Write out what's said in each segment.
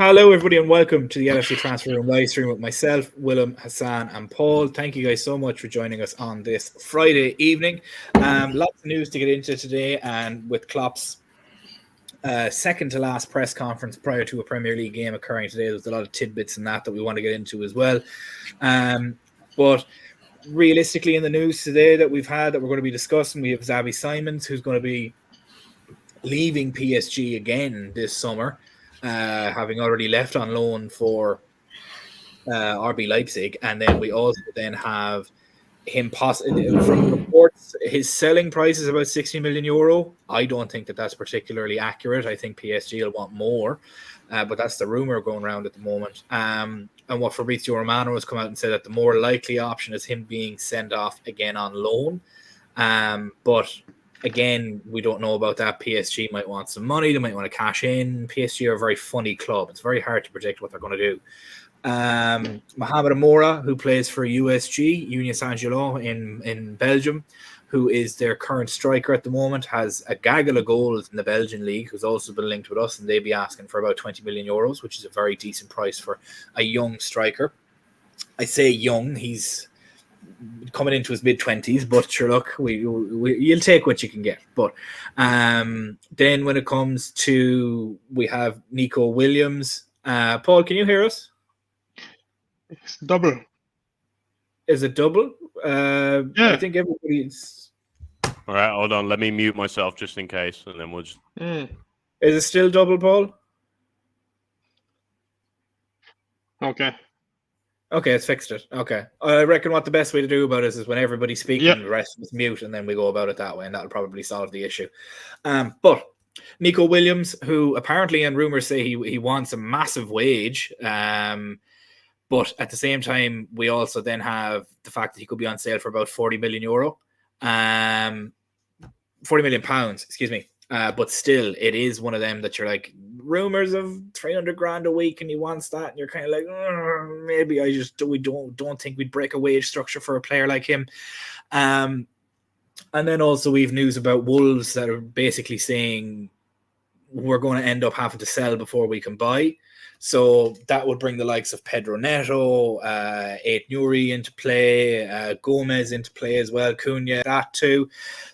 Hello, everybody, and welcome to the LFC Transfer Room live stream with myself, Willem, Hassan, and Paul. Thank you guys so much for joining us on this Friday evening. Lots of news to get into today, and with Klopp's second to last press conference prior to a Premier League game occurring today, there's a lot of tidbits in that we want to get into as well. But realistically, in the news today that we've had that we're going to be discussing, we have Xavi Simons, who's going to be leaving PSG again this summer. Having already left on loan for RB Leipzig, and then we also then have him from reports. His selling price is about 60 million euro. I don't think that that's particularly accurate. I think PSG will want more, but that's the rumor going around at the moment. And what Fabrizio Romano has come out and said that the more likely option is him being sent off again on loan. But again, we don't know about that. PSG might want some money. They might want to cash in. PSG are a very funny club. It's very hard to predict what they're going to do. Mohamed Amoura, who plays for USG, Union Saint-Gilloise in Belgium, who is their current striker at the moment, has a gaggle of goals in the Belgian league, who's also been linked with us, and they'd be asking for about 20 million euros, which is a very decent price for a young striker. I say young, he's coming into his mid-20s, but sure, look, you'll take what you can get. But then when it comes to, we have Nico Williams. Paul, can you hear us? It's double. Is it double? Yeah. I think everybody's... All right, hold on. Let me mute myself just in case, and then we'll just... Is it still double, Paul? Okay. Okay, it's fixed it. Okay. I reckon what the best way to do about it is when everybody's speaking, the rest is mute, and then we go about it that way, and that'll probably solve the issue. But Nico Williams, who apparently in rumors say he wants a massive wage, but at the same time, we also then have the fact that he could be on sale for about 40 million euro. 40 million pounds, excuse me. But still, it is one of them that you're like, rumors of 300 grand a week, and he wants that, and you're kind of like, maybe we don't think we'd break a wage structure for a player like him. And then also we've news about Wolves that are basically saying we're going to end up having to sell before we can buy. So that would bring the likes of Pedro Neto, Ait Nouri into play, Gomez into play as well, Cunha, that too.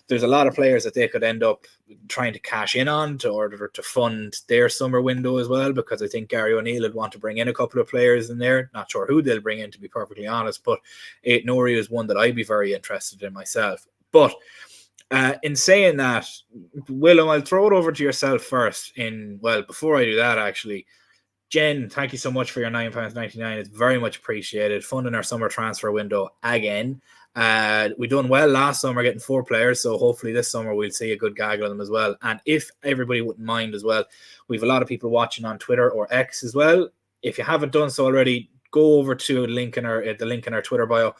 There's a lot of players that they could end up trying to cash in on to order to fund their summer window as well, because I think Gary O'Neill would want to bring in a couple of players in there. Not sure who they'll bring in, to be perfectly honest, but Ait Nouri is one that I'd be very interested in myself. But in saying that, Willem, I'll throw it over to yourself first. Before I do that, actually, Jen, thank you so much for your £9.99. It's very much appreciated. Funding our summer transfer window again. We done well last summer getting 4 players, so hopefully this summer we'll see a good gaggle of them as well. And if everybody wouldn't mind as well, we have a lot of people watching on Twitter or X as well. If you haven't done so already, go over to the link in our Twitter bio.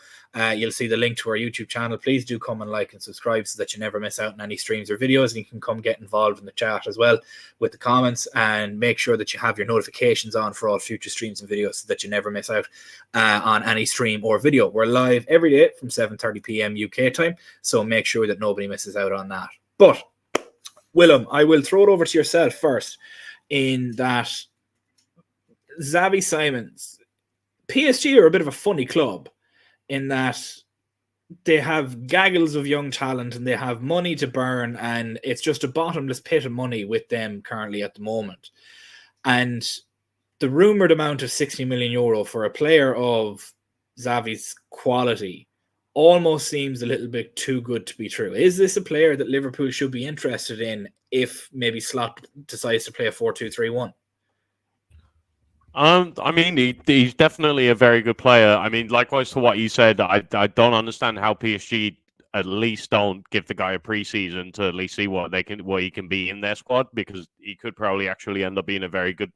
You'll see the link to our YouTube channel. Please do come and like and subscribe so that you never miss out on any streams or videos. And you can come get involved in the chat as well with the comments, and make sure that you have your notifications on for all future streams and videos so that you never miss out on any stream or video. We're live every day from 7:30 p.m. UK time, so make sure that nobody misses out on that. But Willem, I will throw it over to yourself first, in that Xavi Simons, PSG are a bit of a funny club in that they have gaggles of young talent and they have money to burn, and it's just a bottomless pit of money with them currently at the moment. And the rumored amount of 60 million euro for a player of Xavi's quality almost seems a little bit too good to be true. Is this a player that Liverpool should be interested in if maybe Slot decides to play a 4-2-3-1? I mean, he's definitely a very good player. I mean, likewise to what you said, I don't understand how PSG at least don't give the guy a preseason to at least see what he can be in their squad, because he could probably actually end up being a very good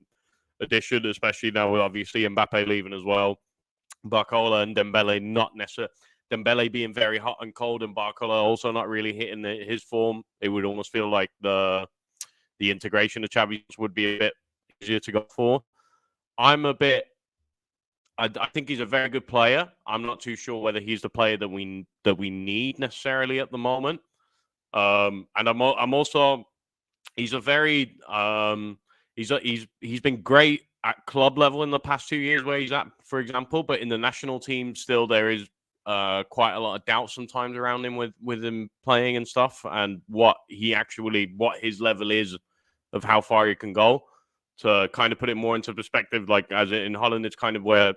addition, especially now with obviously Mbappe leaving as well. Barcola and Dembele not necessarily. Dembele being very hot and cold, and Barcola also not really hitting his form. It would almost feel like the integration of Xavi would be a bit easier to go for. I think he's a very good player. I'm not too sure whether he's the player that we need necessarily at the moment. And I'm also, he's a very he's been great at club level in the past 2 years where he's at, for example, but in the national team, still there is quite a lot of doubt sometimes around him with him playing and stuff, and what his level is of how far he can go. To kind of put it more into perspective, like as in Holland, it's kind of where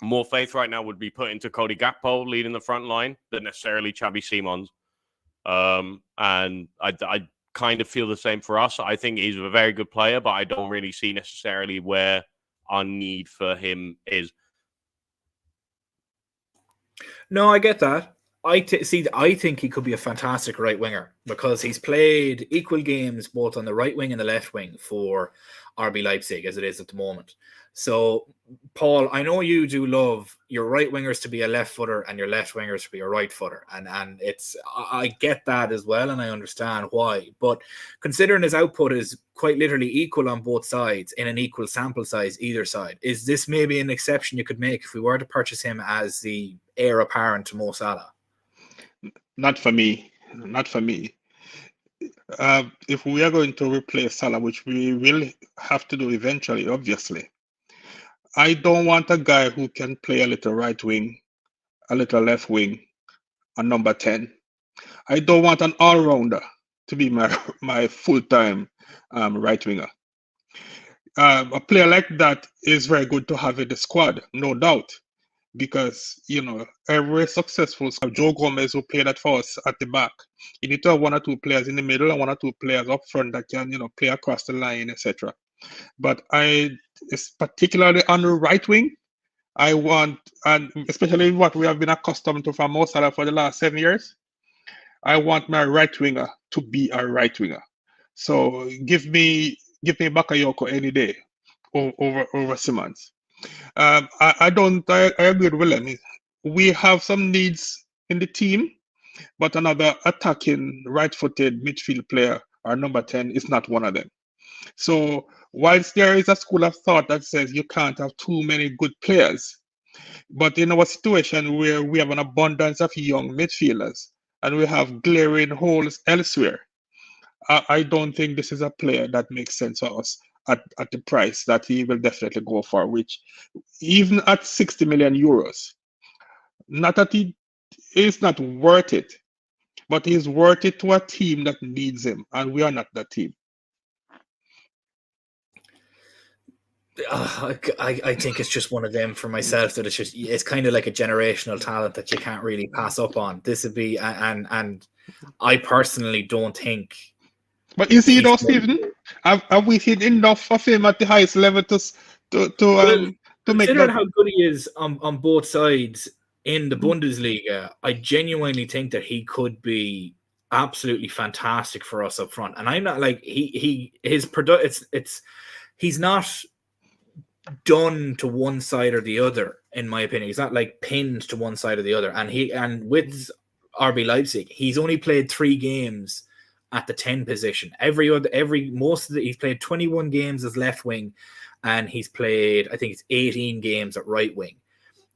more faith right now would be put into Cody Gakpo leading the front line than necessarily Xavi Simons. And I kind of feel the same for us. I think he's a very good player, but I don't really see necessarily where our need for him is. No, I get that. I think he could be a fantastic right winger because he's played equal games both on the right wing and the left wing for RB Leipzig as it is at the moment. So, Paul, I know you do love your right wingers to be a left footer and your left wingers to be a right footer, and I get that as well, and I understand why. But considering his output is quite literally equal on both sides in an equal sample size either side, is this maybe an exception you could make if we were to purchase him as the heir apparent to Mo Salah? Not for me. Not for me. If we are going to replace Salah, which we will have to do eventually, obviously, I don't want a guy who can play a little right wing, a little left wing, a number 10. I don't want an all-rounder to be my full-time right winger. A player like that is very good to have in the squad, no doubt. Because, every successful Joe Gomez who played that for us at the back, you need to have 1 or 2 players in the middle and 1 or 2 players up front that can, play across the line, etc. But it's particularly on the right wing, I want, and especially what we have been accustomed to from Mo Salah for the last 7 years, I want my right winger to be a right winger. So give me Bakayoko any day over Simons. I agree with Willem. We have some needs in the team, but another attacking right-footed midfield player, our number 10, is not one of them. So whilst there is a school of thought that says you can't have too many good players, but in our situation where we have an abundance of young midfielders and we have glaring holes elsewhere, I don't think this is a player that makes sense for us at the price that he will definitely go for, which even at 60 million euros, not that he is not worth it, but he's worth it to a team that needs him, and we are not that team. I think it's just one of them for myself that it's kind of like a generational talent that you can't really pass up on. This would be, and I personally don't think. But is he though, Stephen? Have we seen enough of him at the highest level to make that? Considering how good he is on both sides in the Bundesliga, I genuinely think that he could be absolutely fantastic for us up front. And I'm not like his product. He's not done to one side or the other, in my opinion. He's not like pinned to one side or the other. And with RB Leipzig, he's only played 3 games at the 10 position. He's played 21 games as left wing, and he's played, I think it's 18 games at right wing.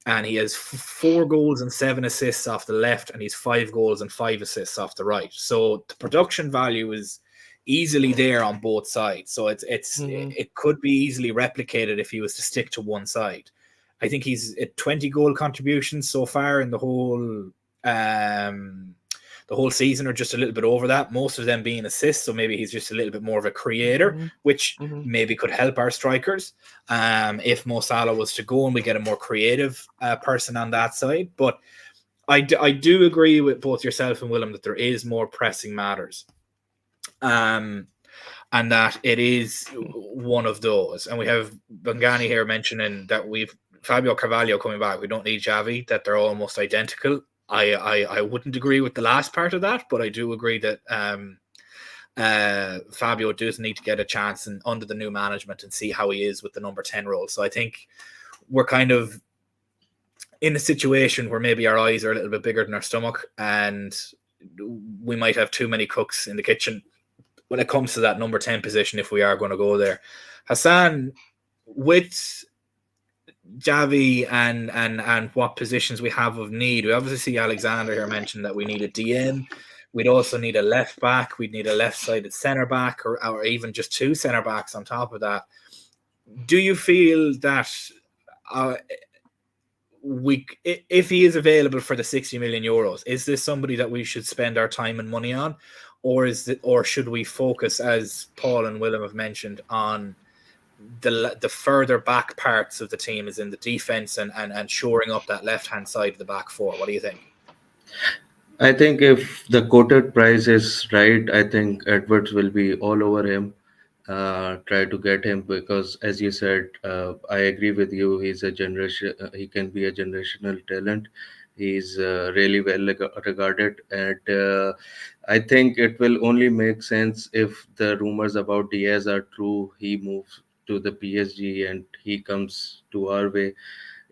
And he has 4 goals and 7 assists off the left, and he's 5 goals and 5 assists off the right. So the production value is easily there on both sides. So it could be easily replicated if he was to stick to one side. I think he's at 20 goal contributions so far in the whole season, or just a little bit over that, most of them being assists. So maybe he's just a little bit more of a creator, which maybe could help our strikers. If Mo Salah was to go and we get a more creative person on that side. But I do agree with both yourself and Willem that there is more pressing matters. And that it is one of those. And we have Bangani here mentioning that we've Fabio Carvalho coming back. We don't need Xavi, that they're almost identical. I wouldn't agree with the last part of that, but I do agree that Fabio does need to get a chance under the new management and see how he is with the number 10 role. So I think we're kind of in a situation where maybe our eyes are a little bit bigger than our stomach, and we might have too many cooks in the kitchen when it comes to that number 10 position if we are going to go there. Hassan, with Xavi and what positions we have of need, we obviously see Alexander here mentioned that we need a DM. We'd also need a left back. We'd need a left-sided centre back, or even just 2 centre backs on top of that. do you feel that if he is available for the 60 million euros, is this somebody that we should spend our time and money on, or should we focus, as Paul and Willem have mentioned, on the further back parts of the team, as in the defense and shoring up that left hand side of the back four? What do you think? I think if the quoted price is right, I think Edwards will be all over him. Try to get him, because, as you said, I agree with you. He's a generation. He can be a generational talent. He's really well regarded, and I think it will only make sense if the rumors about Diaz are true. He moves to the PSG and he comes to our way.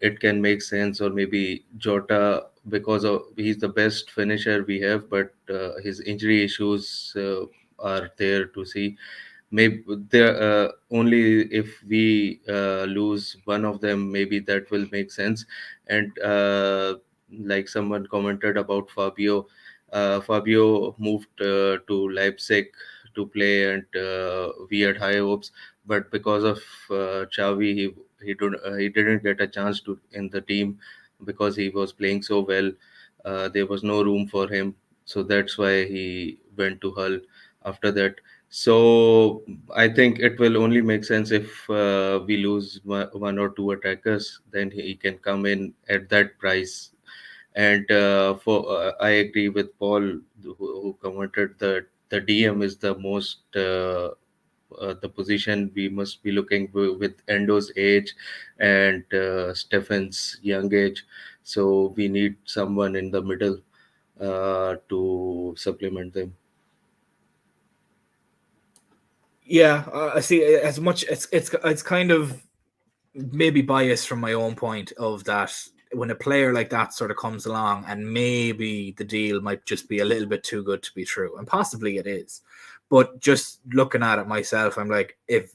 It can make sense. Or maybe Jota, because he's the best finisher we have, but his injury issues are there to see. Maybe there only if we lose one of them, maybe that will make sense. And like someone commented about Fabio, Fabio moved to Leipzig to play, and we had high hopes, but because of Xavi, he didn't get a chance to in the team because he was playing so well. There was no room for him, so that's why he went to Hull after that. So I think it will only make sense if we lose one or two attackers, then he can come in at that price. And for I agree with Paul, who commented that the DM is the most the position we must be looking with Endo's age and Stefan's young age. So we need someone in the middle to supplement them. Yeah, I see. As much it's kind of maybe biased from my own point of that, when a player like that sort of comes along, and maybe the deal might just be a little bit too good to be true, and possibly it is. But just looking at it myself, I'm like, if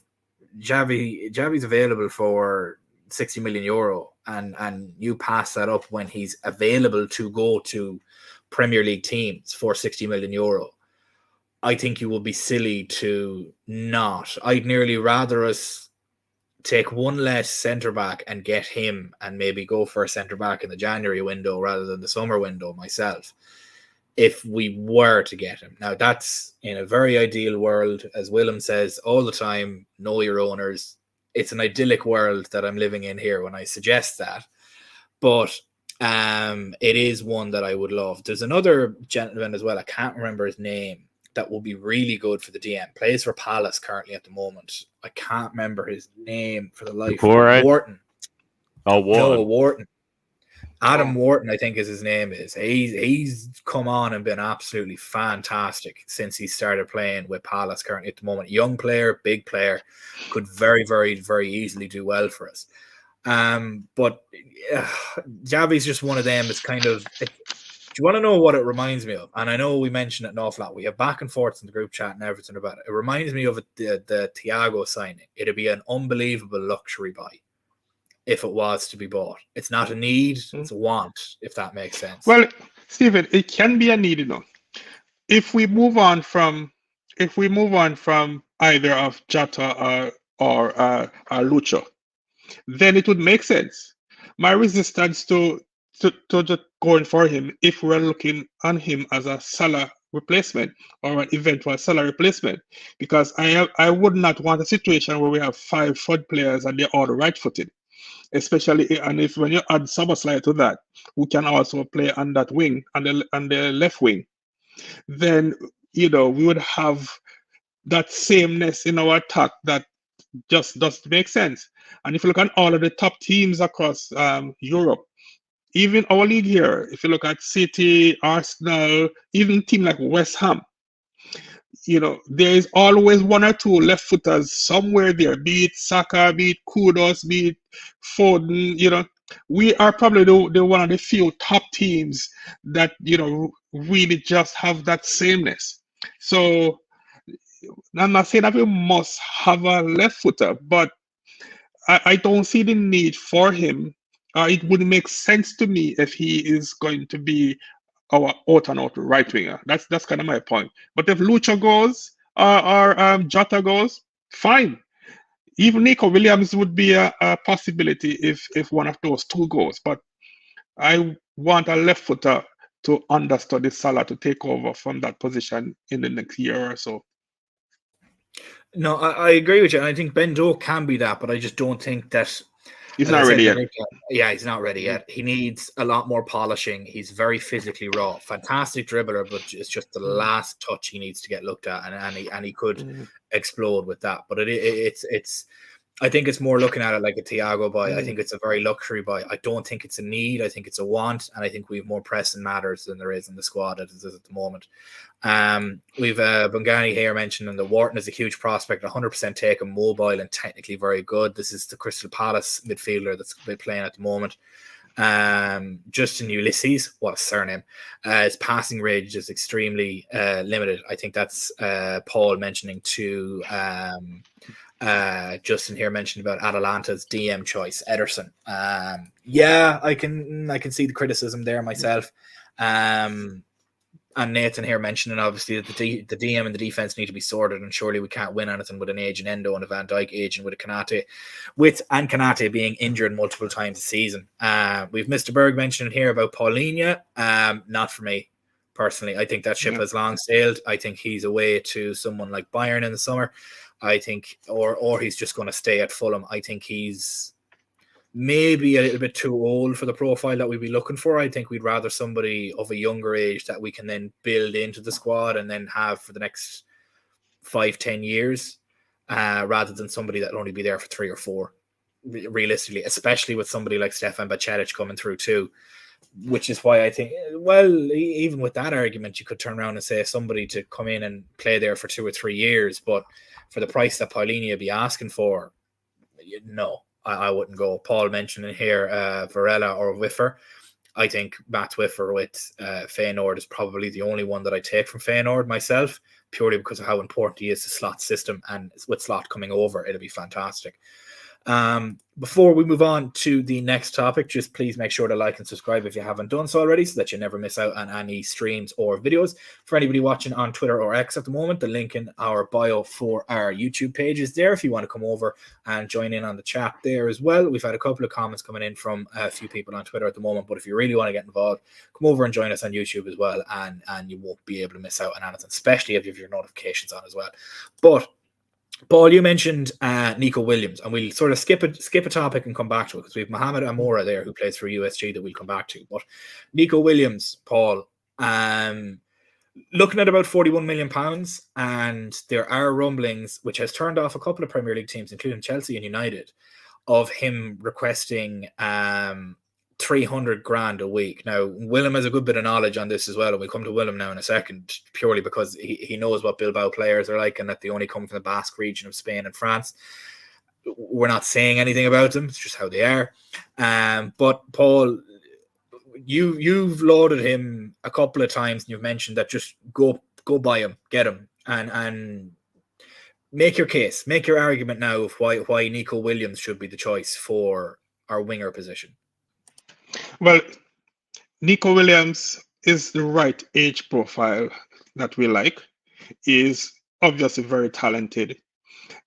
Xavi's available for 60 million euro, and you pass that up when he's available to go to Premier League teams for 60 million euro, I think you will be silly to not. I'd nearly rather us take one less centre back and get him, and maybe go for a centre back in the January window rather than the summer window myself, if we were to get him. Now, that's in a very ideal world, as Willem says all the time, know your owners. It's an idyllic world that I'm living in here when I suggest that. But it is one that I would love. There's another gentleman as well, I can't remember his name, that will be really good for the DM. Plays for Palace currently at the moment. I can't remember his name for the life. Wharton. Oh, Wharton. No, Wharton. Adam Wharton, I think is his name is. He's come on and been absolutely fantastic since he started playing with Palace currently at the moment. Young player, big player, could very, very, very easily do well for us. But Xavi's just one of them. It's kind of... Do you want to know what it reminds me of? And I know we mentioned it an awful lot. We have back and forth in the group chat and everything about it. It reminds me of the Thiago signing. It'd be an unbelievable luxury buy if it was to be bought. It's not a need, it's a want, if that makes sense. Well, Stephen, it can be a need, you know. If we move on from either of Jota or Lucho, then it would make sense. My resistance to just going for him, if we're looking on him as a Salah replacement or an eventual Salah replacement, because I would not want a situation where we have 5 forward players and they're all right-footed, especially, and if when you add Szoboszlai to that, who can also play on that wing, on the left wing, then we would have that sameness in our attack that just doesn't make sense. And if you look at all of the top teams across Europe, even our league here, if you look at City, Arsenal, even a team like West Ham, there is always one or two left footers somewhere there, be it Saka, be it Kudos, be it Foden. We are probably the one of the few top teams that really just have that sameness. So I'm not saying that we must have a left footer, but I don't see the need for him. It would make sense to me if he is going to be our out-and-out right winger. That's kind of my point. But if Lucha goes or Jota goes, fine. Even Nico Williams would be a possibility if one of those two goes. But I want a left footer to understudy Salah to take over from that position in the next year or so. No, I agree with you. And I think Ben Doak can be that, but I just don't think that he's not ready yet. Yeah, he's not ready yet. He needs a lot more polishing. He's very physically raw. Fantastic dribbler, but it's just the last touch he needs to get looked at, and he could explode with that. But it's I think it's more looking at it like a Thiago buy. I think it's a very luxury buy. I don't think it's a need. I think it's a want, and I think we have more pressing matters than there is in the squad as it is at the moment. We've Bungani here mentioning that Wharton is a huge prospect, 100% taken, mobile and technically very good. This is the Crystal Palace midfielder that's been playing at the moment. Justin Ulysses, what a surname. His passing range is extremely limited. I think that's Paul mentioning to Justin here mentioned about Atalanta's DM choice, Ederson. Yeah, I can see the criticism there myself. And Nathan here mentioning obviously that the DM and the defense need to be sorted, and surely we can't win anything with an aging Endo and a Van Dijk aging with a Kanate, and Kanate being injured multiple times a season. We've Mr. Berg mentioning here about Paulinho. Not for me personally. I think that ship has long sailed. I think he's away to someone like Bayern in the summer. I think, or he's just going to stay at Fulham. I think he's maybe a little bit too old for the profile that we'd be looking for. I think we'd rather somebody of a younger age that we can then build into the squad and then have for the next 5-10 years, rather than somebody that'll only be there for 3 or 4, realistically, especially with somebody like Stefan Bacelic coming through too. Which is why I think, well, even with that argument, you could turn around and say somebody to come in and play there for 2 or 3 years, but for the price that Paulinho would be asking for, no, I wouldn't go. Paul mentioning here Varela or Whiffer. I think Matt Whiffer with Feyenoord is probably the only one that I take from Feyenoord myself, purely because of how important he is to Slot system, and with Slot coming over, it'll be fantastic. Before we move on to the next topic, just please make sure to like and subscribe if you haven't done so already, so that you never miss out on any streams or videos. For anybody watching on Twitter or X at the moment, the link in our bio for our YouTube page is there if you want to come over and join in on the chat there as well. We've had a couple of comments coming in from a few people on Twitter at the moment, but if you really want to get involved, come over and join us on YouTube as well, and you won't be able to miss out on anything, especially if you have your notifications on as well. But Paul, you mentioned Nico Williams, and we'll sort of skip a topic and come back to it because we have Mohamed Amoura there who plays for USG that we'll come back to. But Nico Williams, Paul, looking at about £41 million, and there are rumblings, which has turned off a couple of Premier League teams, including Chelsea and United, of him requesting 300 grand a week. Now, Willem has a good bit of knowledge on this as well, and we'll come to Willem now in a second, purely because he knows what Bilbao players are like and that they only come from the Basque region of Spain and France. We're not saying anything about them, it's just how they are. But Paul, you've lauded him a couple of times, and you've mentioned that just go buy him, get him, and make your case, make your argument now of why Nico Williams should be the choice for our winger position. Well, Nico Williams is the right age profile that we like. He is obviously very talented.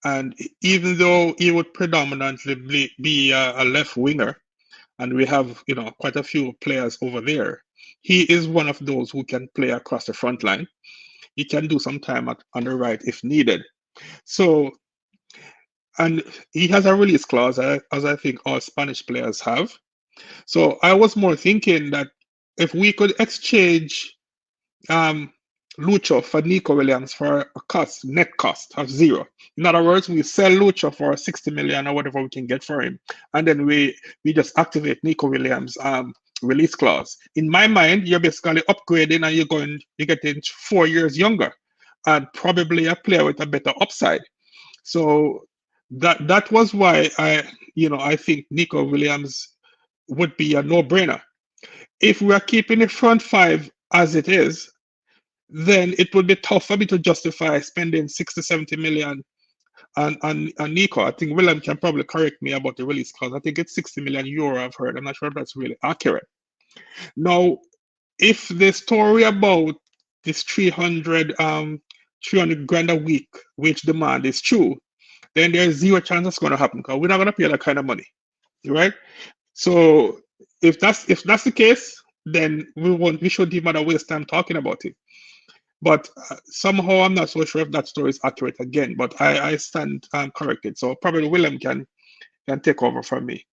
And even though he would predominantly be a left winger, and we have quite a few players over there, he is one of those who can play across the front line. He can do some time on the right if needed. So, and he has a release clause, as I think all Spanish players have. So I was more thinking that if we could exchange Lucho for Nico Williams for a net cost of 0. In other words, we sell Lucho for 60 million or whatever we can get for him, and then we just activate Nico Williams' release clause. In my mind, you're basically upgrading and you're getting 4 years younger, and probably a player with a better upside. So that was why I think Nico Williams would be a no-brainer. If we are keeping the front 5 as it is, then it would be tough for me to justify spending 60-70 million on Nico. I think Willem can probably correct me about the release clause. I think it's 60 million euro, I've heard. I'm not sure if that's really accurate. Now, if the story about this 300 grand a week wage demand is true, then there's zero chance that's going to happen because we're not going to pay that kind of money, right? So if that's the case, then we shouldn't even waste time talking about it. But somehow I'm not so sure if that story is accurate again. But I stand corrected. So probably Willem can take over from me.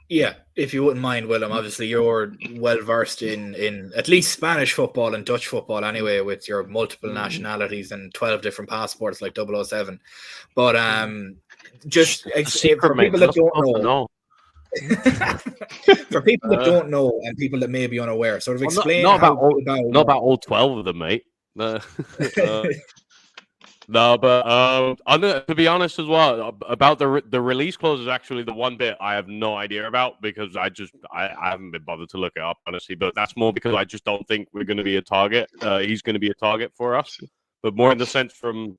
Yeah, if you wouldn't mind, Willem. Obviously, you're well versed in at least Spanish football and Dutch football anyway, with your multiple nationalities and 12 different passports like 007. But just for people that don't know. For people that don't know and people that may be unaware, sort of explain not about all 12 of them, mate. No, but to be honest as well, about the release clause is actually the one bit I have no idea about because I haven't been bothered to look it up, honestly. But that's more because I just don't think we're going to be a target. He's going to be a target for us, but more in the sense from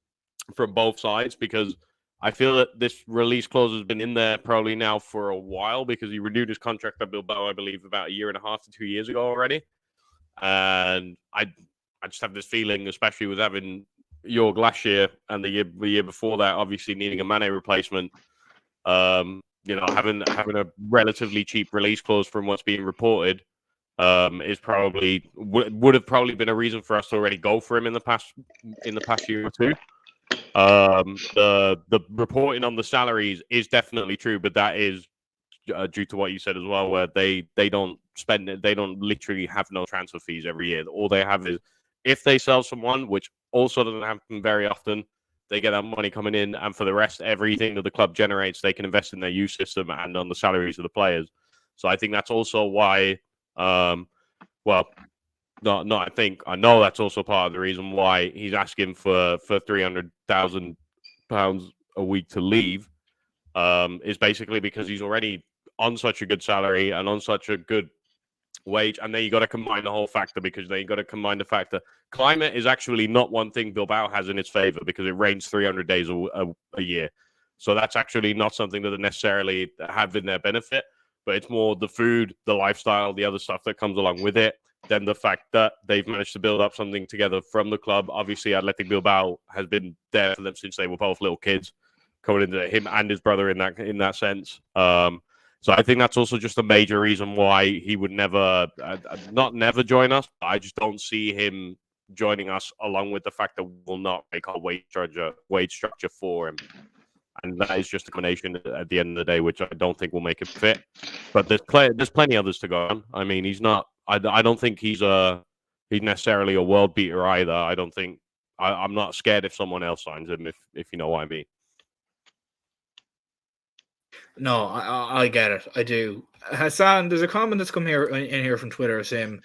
both sides, because I feel that this release clause has been in there probably now for a while because he renewed his contract at Bilbao, I believe, about 1.5 to 2 years ago already. And I just have this feeling, especially with having Jorg last year and the year before that, obviously needing a Mane replacement, having a relatively cheap release clause from what's being reported is probably would have probably been a reason for us to already go for him in the past year or two. The reporting on the salaries is definitely true, but that is due to what you said as well, where they don't spend it, they don't literally have no transfer fees every year. All they have is if they sell someone, which also doesn't happen very often, they get that money coming in, and for the rest, everything that the club generates, they can invest in their youth system and on the salaries of the players. So I think that's also why, I know that's also part of the reason why he's asking for £300,000 a week to leave, is basically because he's already on such a good salary and on such a good wage. And then you got to combine the whole factor, because then you got to combine the factor. Climate is actually not one thing Bilbao has in its favor, because it rains 300 days a year. So that's actually not something that they necessarily have in their benefit, but it's more the food, the lifestyle, the other stuff that comes along with it. Then the fact that they've managed to build up something together from the club. Obviously, Athletic Bilbao has been there for them since they were both little kids, coming into him and his brother in that sense. So I think that's also just a major reason why he would never join us. I just don't see him joining us, along with the fact that we'll not make our wage structure for him. And that is just a combination at the end of the day, which I don't think will make it fit. But there's plenty others to go on. I mean, he's not. I don't think he's necessarily a world beater either. I don't think. I'm not scared if someone else signs him, if you know what I mean. No, I get it. I do. Hassan, there's a comment that's come in here from Twitter saying,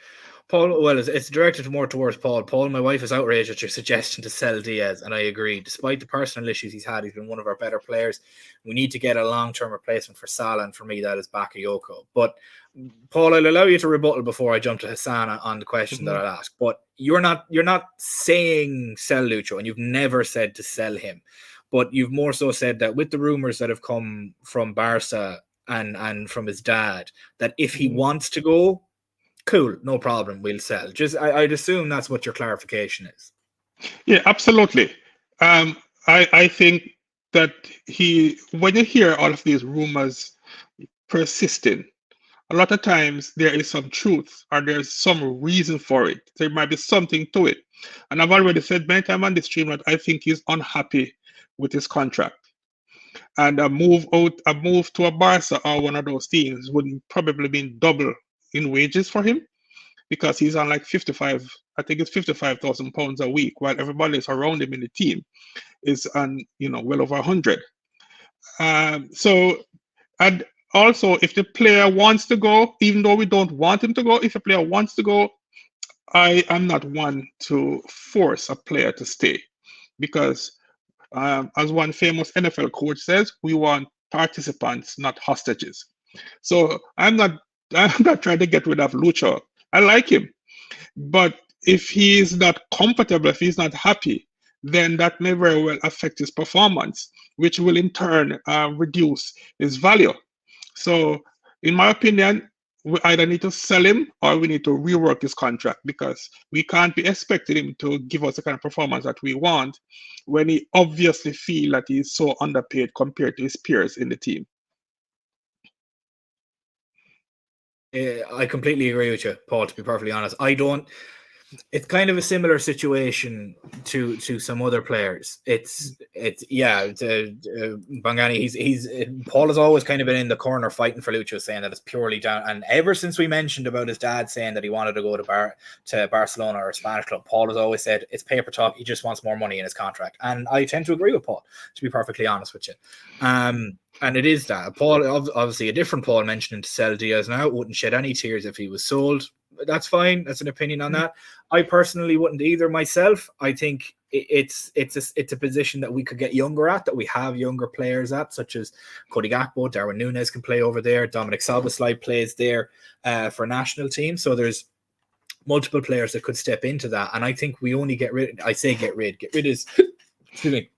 Paul, well, it's directed more towards Paul. Paul, my wife is outraged at your suggestion to sell Diaz, and I agree. Despite the personal issues he's had, he's been one of our better players. We need to get a long-term replacement for Salah, and for me, that is Bakayoko. But, Paul, I'll allow you to rebuttal before I jump to Hassan on the question that I'll ask. But you're not saying sell Lucho, and you've never said to sell him. But you've more so said that with the rumours that have come from Barca and from his dad, that if he wants to go, cool, no problem, we'll sell. Just, I'd assume that's what your clarification is. Yeah, absolutely. I think that when you hear all of these rumors persisting, a lot of times there is some truth or there's some reason for it. There might be something to it. And I've already said many times on the stream that I think he's unhappy with his contract. And a move to a Barca or one of those teams would probably mean double in wages for him, because he's on like 55, I think it's £55,000 a week, while everybody else around him in the team is on, well over 100. And also, if the player wants to go, even though we don't want him to go, if a player wants to go, I am not one to force a player to stay, because as one famous NFL coach says, we want participants, not hostages. So I'm not trying to get rid of Lucho. I like him, but if he is not comfortable, if he's not happy, then that may very well affect his performance, which will in turn reduce his value. So in my opinion, we either need to sell him or we need to rework his contract, because we can't be expecting him to give us the kind of performance that we want when he obviously feel that he's so underpaid compared to his peers in the team. I completely agree with you, Paul, to be perfectly honest. It's kind of a similar situation to some other players. Bangani. Paul has always kind of been in the corner fighting for Lucho, saying that it's purely down. And ever since we mentioned about his dad saying that he wanted to go to Barcelona or a Spanish club, Paul has always said it's paper talk. He just wants more money in his contract, and I tend to agree with Paul, to be perfectly honest with you. And it is that Paul, obviously, a different Paul mentioning to sell Diaz now. Wouldn't shed any tears if he was sold. That's fine. That's an opinion on that. I personally wouldn't either myself. I think it's a position that we could get younger at, that we have younger players at, such as Cody Gakpo, Darwin Núñez can play over there. Dominic Szoboszlai plays there for national team. So there's multiple players that could step into that. And I think we only get rid. I say get rid. Get rid is excuse me,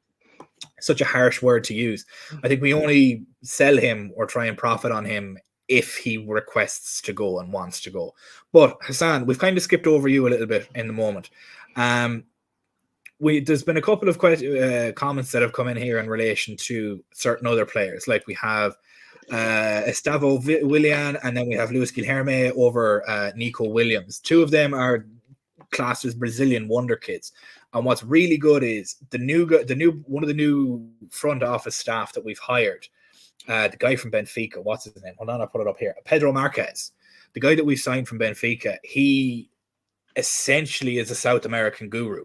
such a harsh word to use. I think we only sell him or try and profit on him if he requests to go and wants to go. But Hassan, we've kind of skipped over you a little bit in the moment. There's been a couple of comments that have come in here in relation to certain other players. Like we have Estavo Willian, and then we have Luis Guilherme over Nico Williams. Two of them are classed as Brazilian wonder kids. And what's really good is one of the new front office staff that we've hired. The guy from Benfica, what's his name? Hold on, I'll put it up here. Pedro Marquez, the guy that we signed from Benfica, he essentially is a South American guru,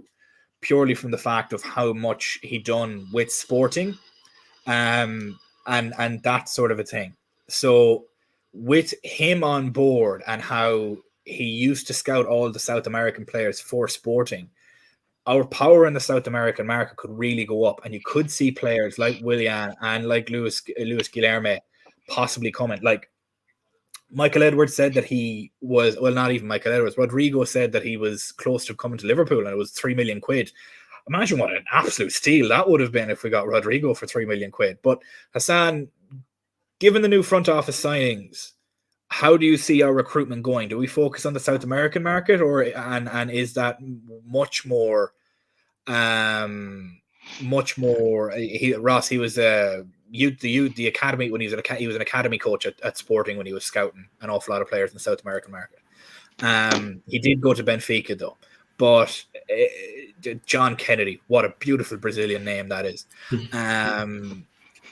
purely from the fact of how much he done with Sporting, and that sort of a thing. So with him on board and how he used to scout all the South American players for Sporting, our power in the South American market could really go up, and you could see players like Willian and like Luis Guilherme possibly coming. Like Michael Edwards said that he was, well, not even Michael Edwards, Rodrigo said that he was close to coming to Liverpool, and it was 3 million quid. Imagine what an absolute steal that would have been if we got Rodrigo for 3 million quid. But Hassan, given the new front office signings, how do you see our recruitment going? Do we focus on the South American market, and is that much more? Ross, he was the academy when he was an academy coach at Sporting when he was scouting an awful lot of players in the South American market. He did go to Benfica though, but John Kennedy, what a beautiful Brazilian name that is.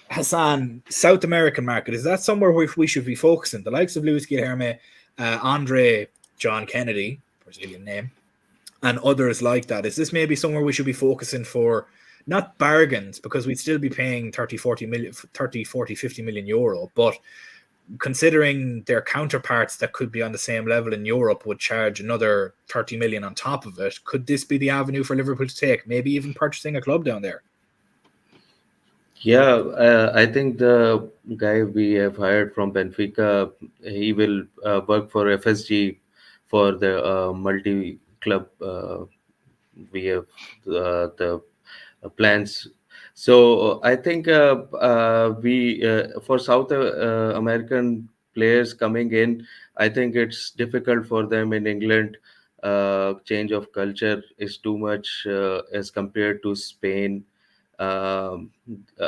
Hassan, South American market, is that somewhere where we should be focusing? The likes of Luis Guilherme, Andre John Kennedy, Brazilian name, and others like that. Is this maybe somewhere we should be focusing for, not bargains, because we'd still be paying 30, 40, 50 million euro, but considering their counterparts that could be on the same level in Europe would charge another 30 million on top of it, could this be the avenue for Liverpool to take, maybe even purchasing a club down there? Yeah, I think the guy we have hired from Benfica, he will work for FSG for the multi-club. We have the plans. So I think we for South American players coming in, I think it's difficult for them in England. Change of culture is too much as compared to Spain. Um,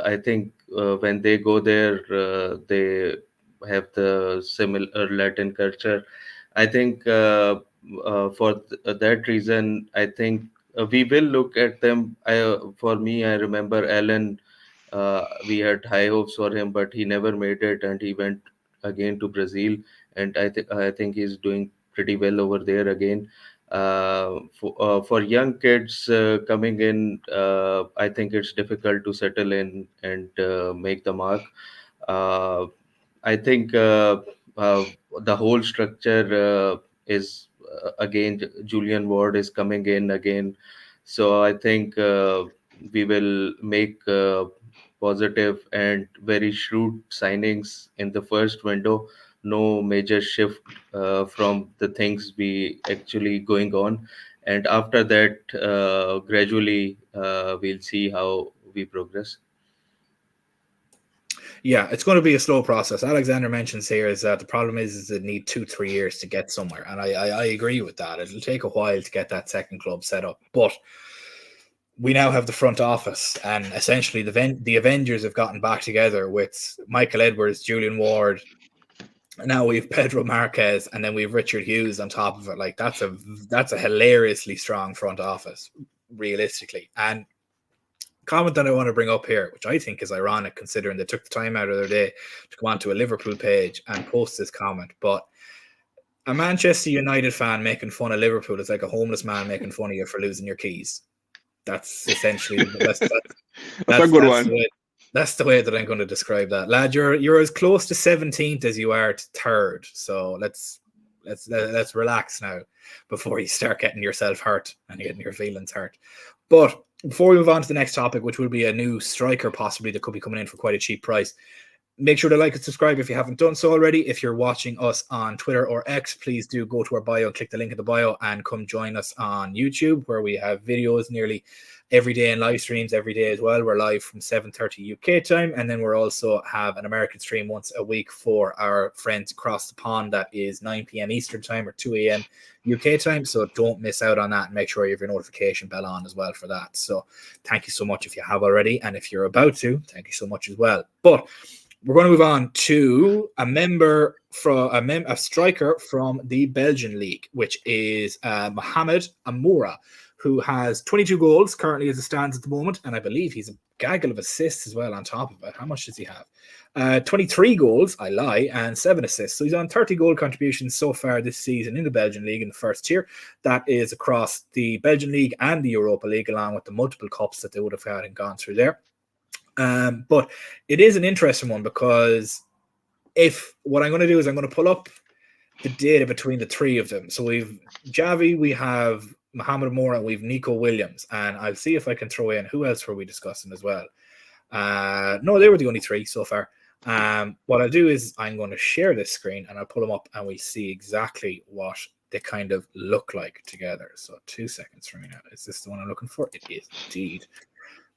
I think when they go there, they have the similar Latin culture. I think for that reason, I think we will look at them. For me, I remember Alan. We had high hopes for him, but he never made it, and he went again to Brazil. And I think he's doing pretty well over there again. For young kids coming in, I think it's difficult to settle in and make the mark. Uh, I think the whole structure is again, Julian Ward is coming in again. So I think we will make positive and very shrewd signings in the first window. No major shift from the things we actually going on. And after that, gradually we'll see how we progress. Yeah, it's going to be a slow process. Alexander mentions here is that the problem is it need 2-3 years to get somewhere, and I agree with that. It'll take a while to get that second club set up, but we now have the front office, and essentially the Avengers have gotten back together with Michael Edwards, Julian Ward. Now we have Pedro Marquez, and then we have Richard Hughes on top of it. Like that's a hilariously strong front office, realistically. And comment that I want to bring up here, which I think is ironic considering they took the time out of their day to come onto a Liverpool page and post this comment. But a Manchester United fan making fun of Liverpool is like a homeless man making fun of you for losing your keys. That's essentially that's a good one. That's the way that I'm going to describe that, lad. You're as close to 17th as you are to 3rd. So let's relax now before you start getting yourself hurt and getting your feelings hurt. But before we move on to the next topic, which will be a new striker possibly that could be coming in for quite a cheap price, make sure to like and subscribe if you haven't done so already. If you're watching us on Twitter or X, please do go to our bio and click the link in the bio and come join us on YouTube, where we have videos nearly every day and live streams every day as well. We're live from 7:30 UK time, and then we're also have an American stream once a week for our friends across the pond. That is 9 p.m. Eastern time or 2 a.m. UK time, so don't miss out on that, and make sure you have your notification bell on as well for that. So thank you so much if you have already, and if you're about to, thank you so much as well. But we're going to move on to a striker from the Belgian league, which is Mohamed Amoura, who has 22 goals currently as it stands at the moment, and I believe he's a gaggle of assists as well on top of it. How much does he have? 23 goals, I lie, and 7 assists. So he's on 30 goal contributions so far this season in the Belgian league in the first tier. That is across the Belgian league and the Europa League, along with the multiple cups that they would have had and gone through there. But it is an interesting one, because what I'm going to do is I'm going to pull up the data between the three of them. So we've Xavi, we have Mohamed Amoura, and we've Nico Williams, and I'll see if I can throw in who else were we discussing as well. No, they were the only 3 so far. What I'll do is I'm going to share this screen and I'll pull them up and we see exactly what they kind of look like together. So 2 seconds for me now. Is this the one I'm looking for? It is indeed.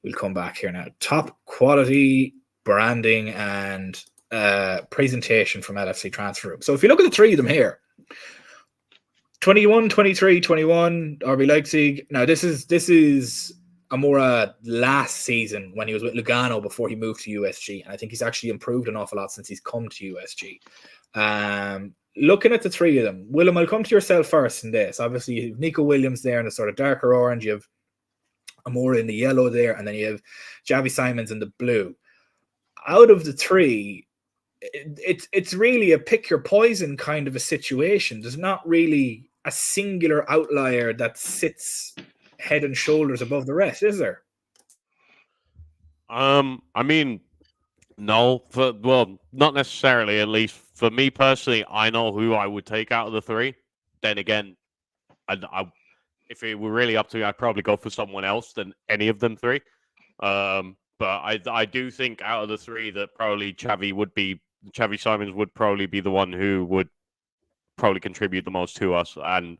We'll come back here now. Top quality branding and presentation from LFC Transfer Room. So if you look at the 3 of them here, 21, 23, 21, RB Leipzig. Now this is Amoura last season when he was with Lugano before he moved to USG, and I think he's actually improved an awful lot since he's come to USG. Looking at the 3 of them, Willem, I'll come to yourself first in this. Obviously, you have Nico Williams there in the sort of darker orange. You have Amoura in the yellow there, and then you have Xavi Simons in the blue. Out of the 3, it's really a pick your poison kind of a situation. There's not really a singular outlier that sits head and shoulders above the rest, is there? I mean, no, not necessarily. At least for me personally, I know who I would take out of the 3. Then again, if it were really up to me, I'd probably go for someone else than any of them 3. But I do think out of the 3 that probably Xavi Simons would probably be the one who would probably contribute the most to us. And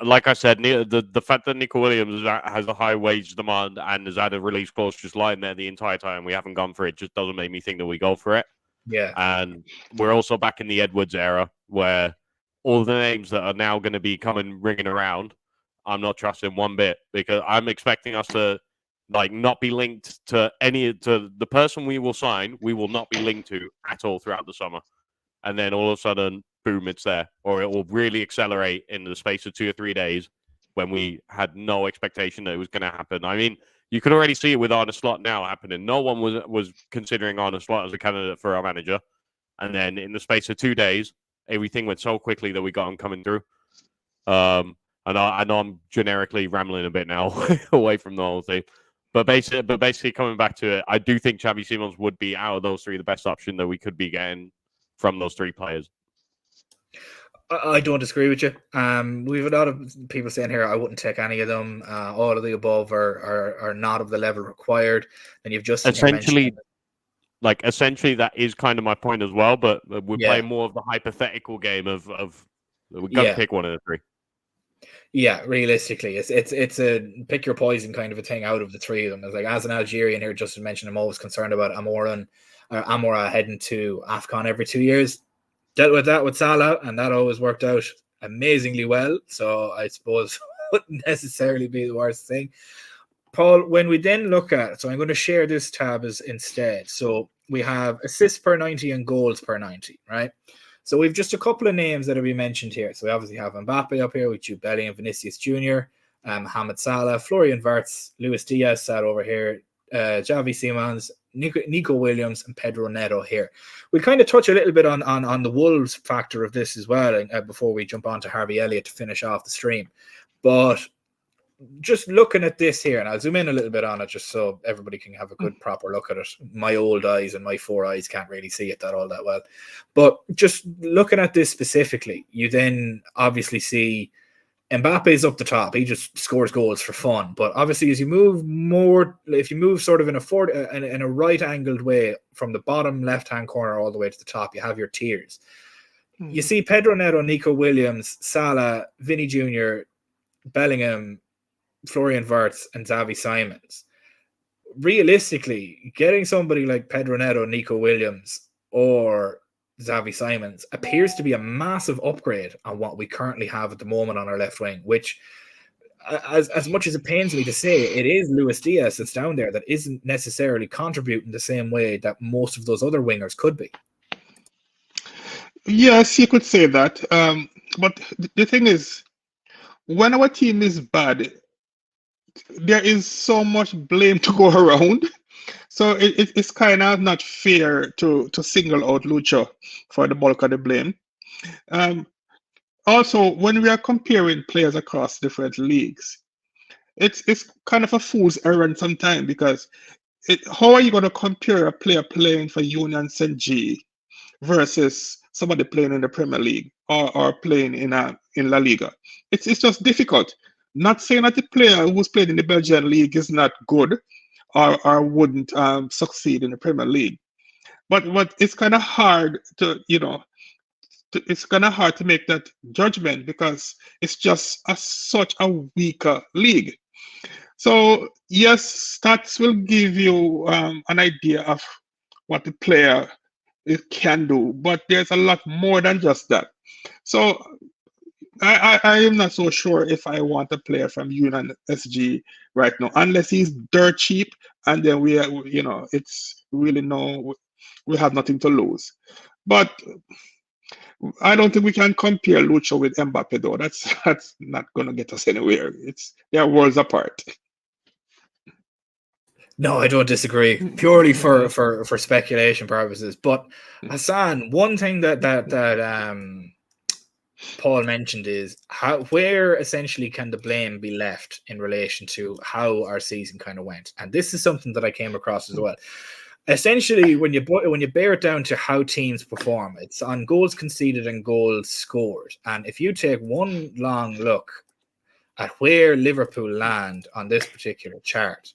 like I said, the fact that Nico Williams has a high wage demand and has had a release clause just lying there the entire time, we haven't gone for it, just doesn't make me think that we go for it. Yeah. And we're also back in the Edwards era, where all the names that are now going to be ringing around, I'm not trusting one bit, because I'm expecting us to not be linked to the person we will sign. We will not be linked to at all throughout the summer, and then all of a sudden, boom, it's there, or it will really accelerate in the space of 2 or 3 days when we had no expectation that it was going to happen. I mean, you can already see it with Arne Slot now happening. No one was considering Arne Slot as a candidate for our manager, and then in the space of 2 days, everything went so quickly that we got him coming through. And I know I'm generically rambling a bit now away from the whole thing. But basically, coming back to it, I do think Xavi Simons would be, out of those 3, the best option that we could be getting from those 3 players. I don't disagree with you. We have a lot of people saying here, I wouldn't take any of them. All of the above are not of the level required. And you've just essentially that is kind of my point as well. But we're playing more of the hypothetical game of we're gonna pick one of the 3. Yeah, realistically, it's a pick your poison kind of a thing out of the 3 of them. It's like, as an Algerian here, Justin mentioned, I'm always concerned about Amoura and Amoura heading to AFCON every 2 years. Dealt with that with Salah, and that always worked out amazingly well. So I suppose wouldn't necessarily be the worst thing. Paul, when we then look at, so I'm going to share this tab as instead. So we have assists per 90 and goals per 90, right? So we've just a couple of names that have been mentioned here. So we obviously have Mbappe up here with Jude Bellingham, Vinicius Jr., Mohamed Salah, Florian Wirtz, Luis Diaz sat over here, Xavi Simons, Nico Williams, and Pedro Neto here. We'll kind of touch a little bit on the Wolves factor of this as well before we jump on to Harvey Elliott to finish off the stream. But just looking at this here, and I'll zoom in a little bit on it just so everybody can have a good proper look at it. My old eyes and my 4 eyes can't really see it all that well. But just looking at this specifically, you then obviously see Mbappe's up the top. He just scores goals for fun. But obviously, as you move more, if you move sort of in a right-angled way from the bottom left-hand corner all the way to the top, you have your tiers. You see Pedro Neto, Nico Williams, Salah, Vinny Jr., Bellingham, Florian Wirtz, and Xavi Simons. Realistically, getting somebody like Pedro Neto, Nico Williams, or Xavi Simons appears to be a massive upgrade on what we currently have at the moment on our left wing, which, as much as it pains me to say, it is Luis Diaz that's down there that isn't necessarily contributing the same way that most of those other wingers could be. Yes, you could say that. But the thing is, when our team is bad, there is so much blame to go around. So it's kind of not fair to single out Lucho for the bulk of the blame. Also, when we are comparing players across different leagues, it's kind of a fool's errand sometimes, because how are you going to compare a player playing for Union Saint-Gilloise versus somebody playing in the Premier League or playing in La Liga? It's just difficult. Not saying that the player who's played in the Belgian league is not good or wouldn't succeed in the Premier League, but it's kind of hard to it's kind of hard to make that judgment because it's just such a weaker league. So yes, stats will give you an idea of what the player can do, but there's a lot more than just that. So I am not so sure if I want a player from Union SG right now, unless he's dirt cheap, and then we it's really we have nothing to lose. But I don't think we can compare Lucho with Mbappe, though. That's not going to get us anywhere. They're worlds apart. No, I don't disagree. Purely for speculation purposes. But Hassan, one thing that Paul mentioned is where essentially can the blame be left in relation to how our season kind of went, and this is something that I came across as well. Essentially, when you bear it down to how teams perform, it's on goals conceded and goals scored. And if you take one long look at where Liverpool land on this particular chart,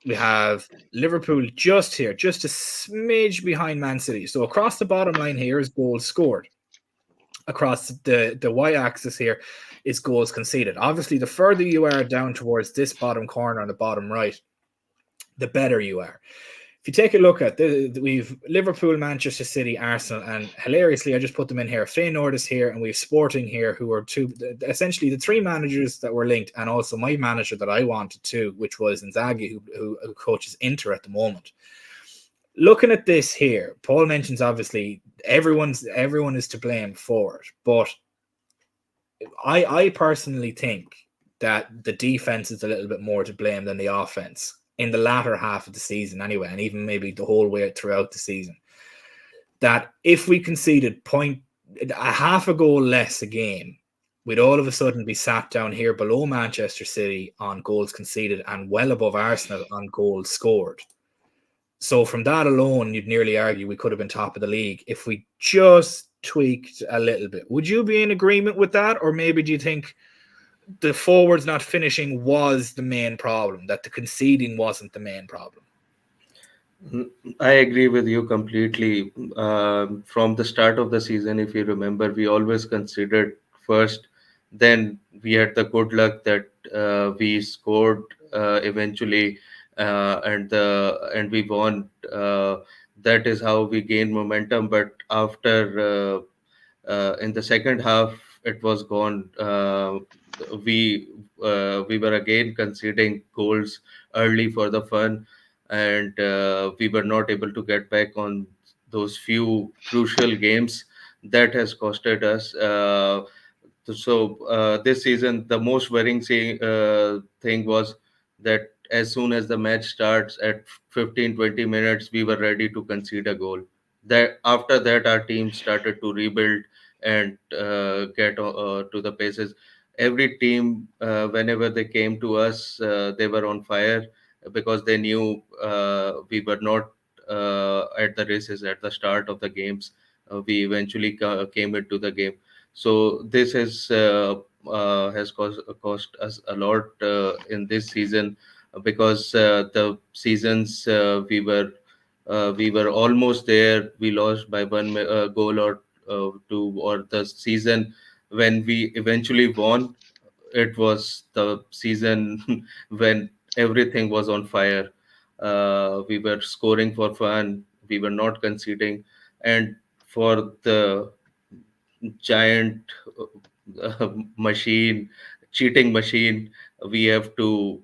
we have Liverpool just here, just a smidge behind Man City. So across the bottom line here is goals scored. Across the y-axis here is goals conceded. Obviously, the further you are down towards this bottom corner on the bottom right, the better you are. If you take a look at we've Liverpool, Manchester City, Arsenal, and hilariously, I just put them in here. Feyenoord is here, and we've Sporting here, who are essentially the three managers that were linked, and also my manager that I wanted to, which was Inzaghi, who coaches Inter at the moment. Looking at this here, Paul mentions obviously everyone is to blame for it, but I personally think that the defense is a little bit more to blame than the offense in the latter half of the season anyway, and even maybe the whole way throughout the season. That if we conceded a half a goal less a game, we'd all of a sudden be sat down here below Manchester City on goals conceded and well above Arsenal on goals scored. So from that alone, you'd nearly argue we could have been top of the league if we just tweaked a little bit. Would you be in agreement with that? Or maybe do you think the forwards not finishing was the main problem, that the conceding wasn't the main problem? I agree with you completely. From the start of the season, if you remember, we always considered first, then we had the good luck that we scored eventually, and we won that is how we gained momentum. But after in the second half, it was gone. We we were again conceding goals early for the fun, and we were not able to get back on those few crucial games. That has costed us. This season, the most worrying thing was that as soon as the match starts at 15-20 minutes, we were ready to concede a goal. That after that, our team started to rebuild and get to the paces. Every team, whenever they came to us, they were on fire because they knew we were not at the races at the start of the games. We eventually came into the game. So this has cost us a lot in this season, because the seasons we were almost there. We lost by one goal or two. Or the season when we eventually won, it was the season when everything was on fire. We were scoring for fun. We were not conceding, and for the giant machine, cheating machine, we have to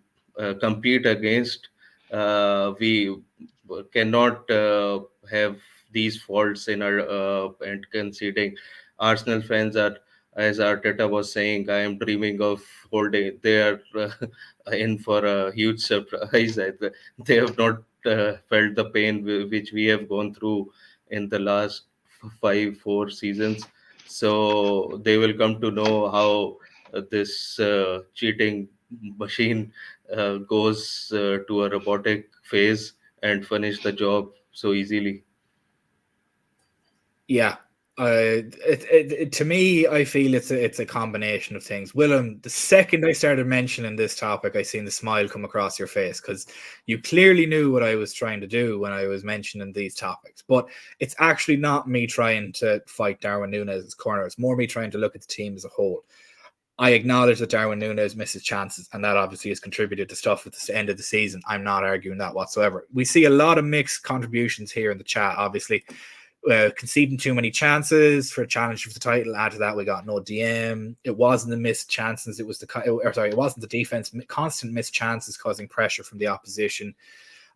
compete against. We cannot have these faults in our and conceding. Arsenal fans are, as Arteta was saying, I am dreaming of holding. They are in for a huge surprise. They have not felt the pain which we have gone through in the last 4 seasons. So they will come to know how this cheating machine goes to a robotic phase and finish the job so easily. Yeah. To me, I feel it's a combination of things. Willem, the second I started mentioning this topic, I seen the smile come across your face, because you clearly knew what I was trying to do when I was mentioning these topics. But it's actually not me trying to fight Darwin Núñez's corner. It's more me trying to look at the team as a whole. I acknowledge that Darwin Núñez misses chances, and that obviously has contributed to stuff at the end of the season. I'm not arguing that whatsoever. We see a lot of mixed contributions here in the chat, obviously. Conceding too many chances for a challenge for the title. Add to that, we got no DM. It wasn't the missed chances. It wasn't the defense. Constant missed chances causing pressure from the opposition,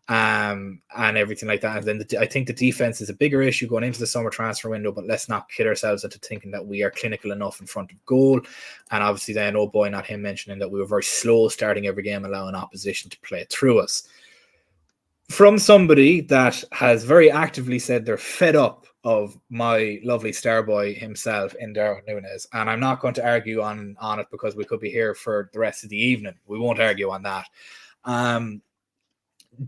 and everything like that. And then I think the defense is a bigger issue going into the summer transfer window. But let's not kid ourselves into thinking that we are clinical enough in front of goal. And obviously, then not him mentioning that we were very slow starting every game, allowing opposition to play through us. From somebody that has very actively said they're fed up of my lovely Starboy himself in Darwin Núñez, and I'm not going to argue on it because we could be here for the rest of the evening. We won't argue on that.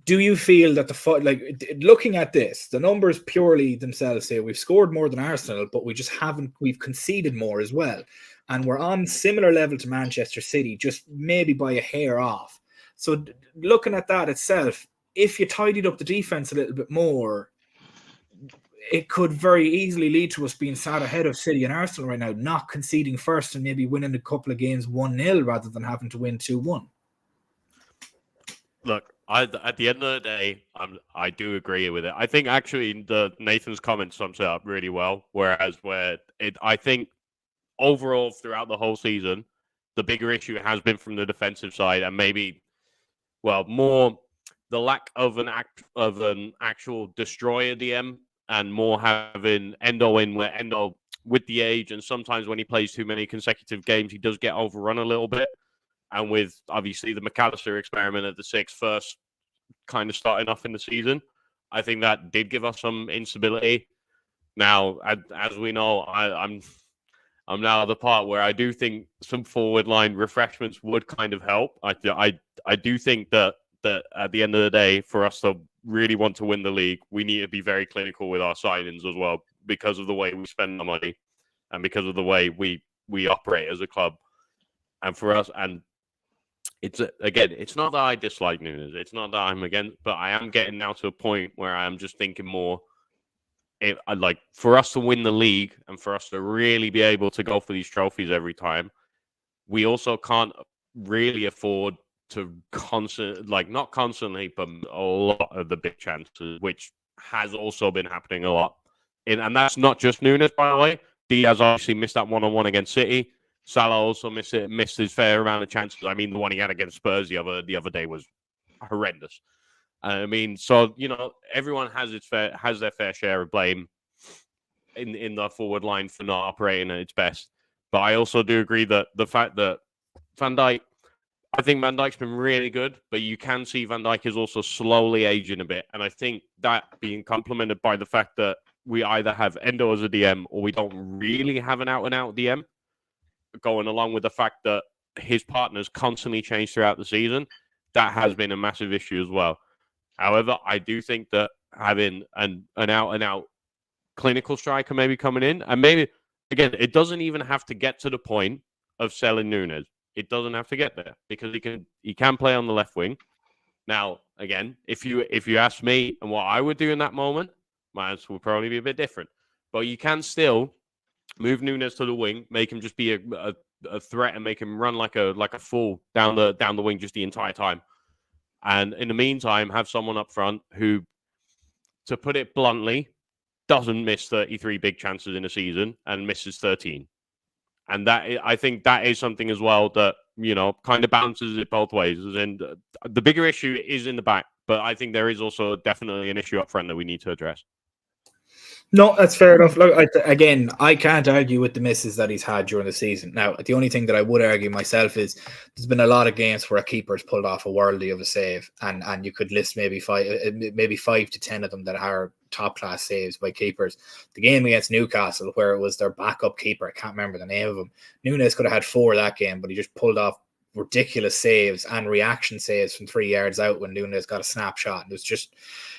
Do you feel that looking at this, the numbers purely themselves say we've scored more than Arsenal, but we've conceded more as well, and we're on similar level to Manchester City, just maybe by a hair off. So looking at that itself, if you tidied up the defense a little bit more, it could very easily lead to us being sat ahead of City and Arsenal right now, not conceding first and maybe winning a couple of games 1-0 rather than having to win 2-1. Look, at the end of the day, I do agree with it. I think actually Nathan's comment sums it up really well. Whereas I think overall throughout the whole season, the bigger issue has been from the defensive side, and maybe, more the lack of an actual destroyer DM, and more having Endo in, where Endo, with the age and sometimes when he plays too many consecutive games, he does get overrun a little bit. And with obviously the McAllister experiment at the 6th first kind of starting off in the season, I think that did give us some instability. Now, as we know, I'm now at the part where I do think some forward line refreshments would kind of help. I do think that at the end of the day, for us to really want to win the league, we need to be very clinical with our signings as well, because of the way we spend our money and because of the way we operate as a club. And for us, and it's not that I dislike Núñez. It's not that I'm against, but I am getting now to a point where I am just thinking more, for us to win the league and for us to really be able to go for these trophies every time, we also can't really afford to not constantly, but a lot of the big chances, which has also been happening a lot. And that's not just Núñez, by the way. Diaz obviously missed that one-on-one against City. Salah also missed his fair amount of chances. I mean, the one he had against Spurs the other day was horrendous. I mean, so everyone has their fair share of blame in the forward line for not operating at its best. But I also do agree that the fact that I think Van Dijk's been really good, but you can see Van Dijk is also slowly aging a bit. And I think that being complemented by the fact that we either have Endo as a DM or we don't really have an out-and-out DM, going along with the fact that his partners constantly change throughout the season, that has been a massive issue as well. However, I do think that having an out-and-out clinical striker maybe coming in, and maybe, again, it doesn't even have to get to the point of selling Núñez. It doesn't have to get there because he can play on the left wing. Now, again, if you ask me and what I would do in that moment, my answer would probably be a bit different. But you can still move Núñez to the wing, make him just be a threat, and make him run like a fool down the wing just the entire time. And in the meantime, have someone up front who, to put it bluntly, doesn't miss 33 big chances in a season and misses 13. And I think that is something as well that, kind of balances it both ways. And the bigger issue is in the back, but I think there is also definitely an issue up front that we need to address. No, that's fair enough. Look, I can't argue with the misses that he's had during the season. Now, the only thing that I would argue myself is there's been a lot of games where a keeper's pulled off a worldie of a save, and you could list maybe 5 to 10 of them that are top-class saves by keepers. The game against Newcastle, where it was their backup keeper, I can't remember the name of him. Núñez could have had 4 that game, but he just pulled off ridiculous saves and reaction saves from 3 yards out when Núñez got a snapshot. And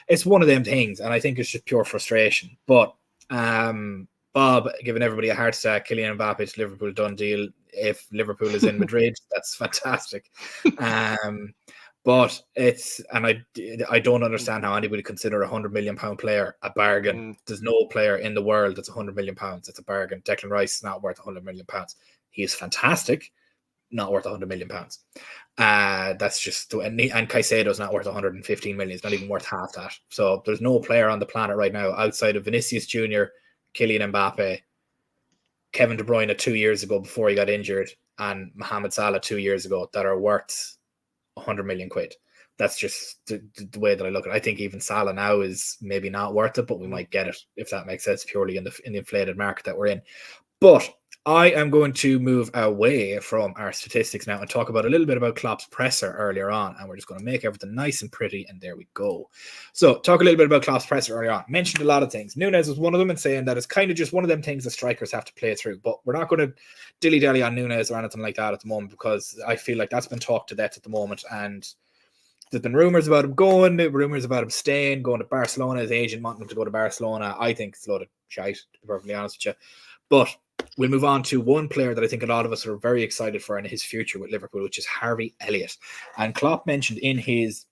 it's one of them things, and I think it's just pure frustration. But Bob giving everybody a heart attack, Kylian Mbappe to Liverpool, done deal. If Liverpool is in Madrid, that's fantastic. But I don't understand how anybody consider a £100 million player a bargain. There's no player in the world that's £100 million. It's a bargain. Declan Rice is not worth £100 million. He is fantastic, not worth £100 million. That's just, and Caicedo's not worth 115 million. It's not even worth half that. So there's no player on the planet right now outside of Vinicius Jr., Kylian Mbappe, Kevin De Bruyne 2 years ago before he got injured, and Mohamed Salah 2 years ago that are worth 100 million quid. That's just the way that I look at it. I think even Salah now is maybe not worth it, but we might get it, if that makes sense, purely in the inflated market that we're in. But I am going to move away from our statistics now and talk about a little bit about Klopp's presser earlier on, and we're just going to make everything nice and pretty, and there we go. So talk a little bit about Klopp's presser earlier on. Mentioned a lot of things. Núñez was one of them, and saying that it's kind of just one of them things that strikers have to play through, but we're not going to dilly-dally on Núñez or anything like that at the moment, because I feel like that's been talked to death at the moment, and there's been rumours about him going, rumours about him staying, going to Barcelona, his agent wanting him to go to Barcelona. I think it's a load of shite, to be perfectly honest with you. But we'll move on to one player that I think a lot of us are very excited for in his future with Liverpool, which is Harvey Elliott. And Klopp mentioned in his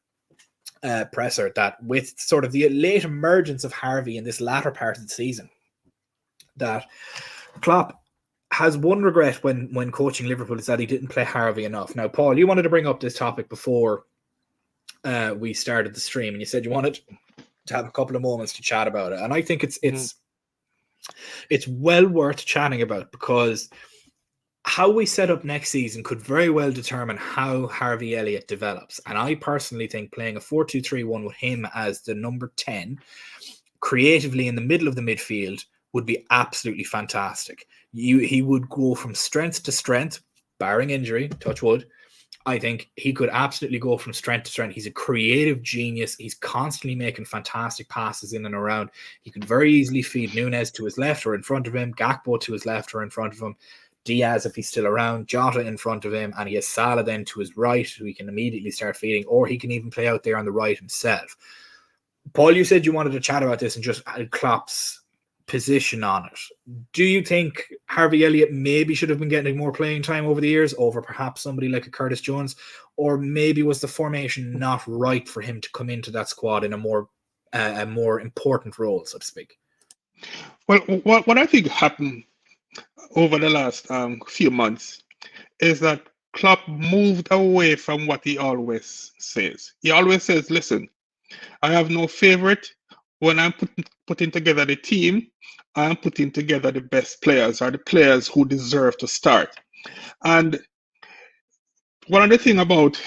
presser that with sort of the late emergence of Harvey in this latter part of the season, that Klopp has one regret when coaching Liverpool is that he didn't play Harvey enough. Now, Paul, you wanted to bring up this topic before we started the stream, and you said you wanted to have a couple of moments to chat about it. And I think it's well worth chatting about, because how we set up next season could very well determine how Harvey Elliott develops. And I personally think playing a 4-2-3-1 with him as the number 10 creatively in the middle of the midfield would be absolutely fantastic. He would go from strength to strength, barring injury, touch wood. I think he could absolutely go from strength to strength. He's a creative genius. He's constantly making fantastic passes in and around. He could very easily feed Núñez to his left or in front of him, Gakpo to his left or in front of him, Diaz if he's still around, Jota in front of him, and he has Salah then to his right, who he can immediately start feeding, or he can even play out there on the right himself. Paul, you said you wanted to chat about this and just Klopp's position on it. Do you think Harvey Elliott maybe should have been getting more playing time over the years over perhaps somebody like a Curtis Jones, or maybe was the formation not right for him to come into that squad in a more important role, so to speak? Well, what I think happened over the last few months is that Klopp moved away from what he always says. He always says, listen, I have no favorite when I'm putting together the team, I'm putting together the best players, or the players who deserve to start. And one of the thing about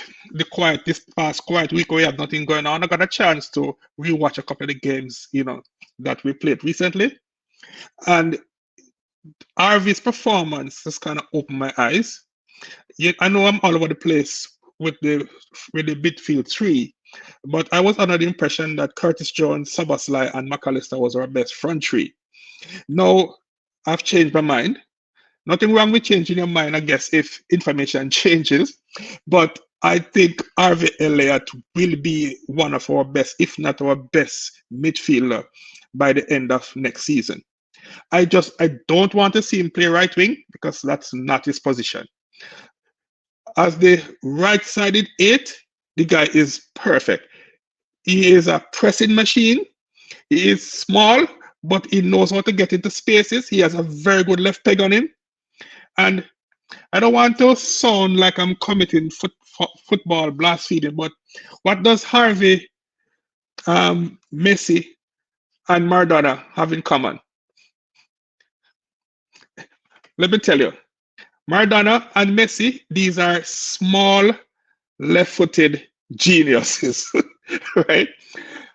this past quiet week where we had nothing going on, I got a chance to rewatch a couple of the games, that we played recently. And Harvey's performance has kind of opened my eyes. I know I'm all over the place with the midfield three, but I was under the impression that Curtis Jones, Szoboszlai, and McAllister was our best front three. Now, I've changed my mind. Nothing wrong with changing your mind, I guess, if information changes. But I think Harvey Elliott will be one of our best, if not our best midfielder by the end of next season. I don't want to see him play right wing because that's not his position. As the right-sided 8, the guy is perfect. He is a pressing machine. He is small, but he knows how to get into spaces. He has a very good left peg on him. And I don't want to sound like I'm committing football blasphemy, but what does Harvey, Messi, and Maradona have in common? Let me tell you, Maradona and Messi, these are small, left-footed geniuses, right?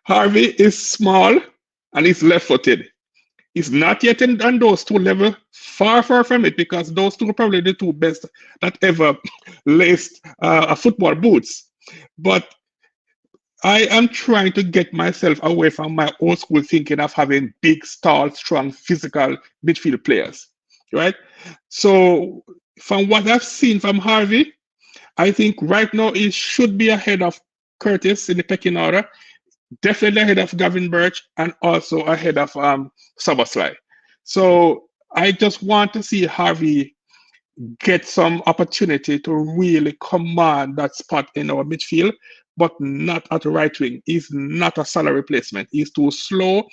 Harvey is small and he's left-footed. He's not yet on those two levels, far from it, because those two are probably the two best that ever laced football boots. But I am trying to get myself away from my old school thinking of having big, tall, strong, physical midfield players, right? So from what I've seen from Harvey, I think right now he should be ahead of Curtis in the pecking order. Definitely ahead of Gavin Birch and also ahead of Szoboszlai. So I just want to see Harvey get some opportunity to really command that spot in our midfield, but not at the right wing. He's not a salary replacement. He's too slow.